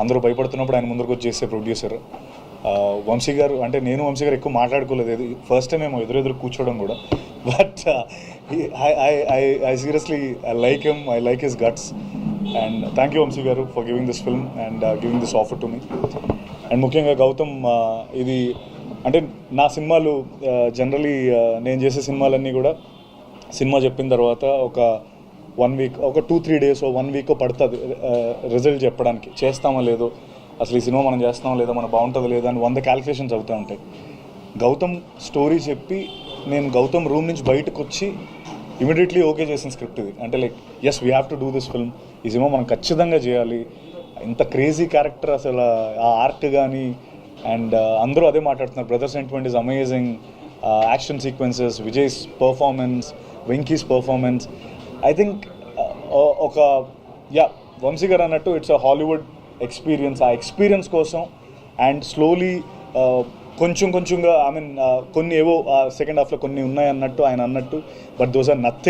అందరూ భయపడుతున్నప్పుడు ఆయన ముందరకు వచ్చి చేసే ప్రొడ్యూసర్. వంశీ గారు అంటే నేను వంశీ గారు ఎక్కువ మాట్లాడుకోలేదు, ఇది ఫస్ట్ టైం మేము ఎదురెదురు కూర్చోవడం కూడా. But I seriously I like him, I like his guts. And thank you Vamshi garu for giving this film and giving this offer to me. And ముఖ్యంగా గౌతమ్, ఇది అంటే నా సినిమాలు జనరలీ నేను చేసే సినిమాలన్నీ కూడా సినిమా చెప్పిన తర్వాత ఒక 1 వీక్, ఒక 2-3 డేస్, 1 వీక్ పడుతుంది రిజల్ట్ చెప్పడానికి, చేస్తామో లేదో, అసలు ఈ సినిమా మనం చేస్తామో లేదో, మనం బాగుంటుందో లేదో అని 100 క్యాలిక్యులేషన్స్ అవుతూ ఉంటాయి. గౌతమ్ స్టోరీ చెప్పి నేను గౌతమ్ రూమ్ నుంచి బయటకు వచ్చి ఇమీడియట్లీ ఓకే చేసిన స్క్రిప్ట్ ఇది. అంటే like as we have to do this film, ఈ సినిమా మనం ఖచ్చితంగా చేయాలి. ఇంత క్రేజీ క్యారెక్టర్, అసలు ఆ ఆర్క్ కానీ, అండ్ అందరూ అదే మాట్లాడుతున్నారు, brother sentiment is amazing, action sequences, Vijay's performance, Venky's performance. I think ఒక వంశీ గారు అన్నట్టు ఇట్స్ అ హాలీవుడ్ ఎక్స్పీరియన్స్. ఆ ఎక్స్పీరియన్స్ కోసం అండ్ స్లోలీ కొంచెంగా ఐ మీన్ కొన్ని ఏవో సెకండ్ హాఫ్లో కొన్ని ఉన్నాయి అన్నట్టు ఆయన అన్నట్టు, బట్ దోస్ ఆర్ నథింగ్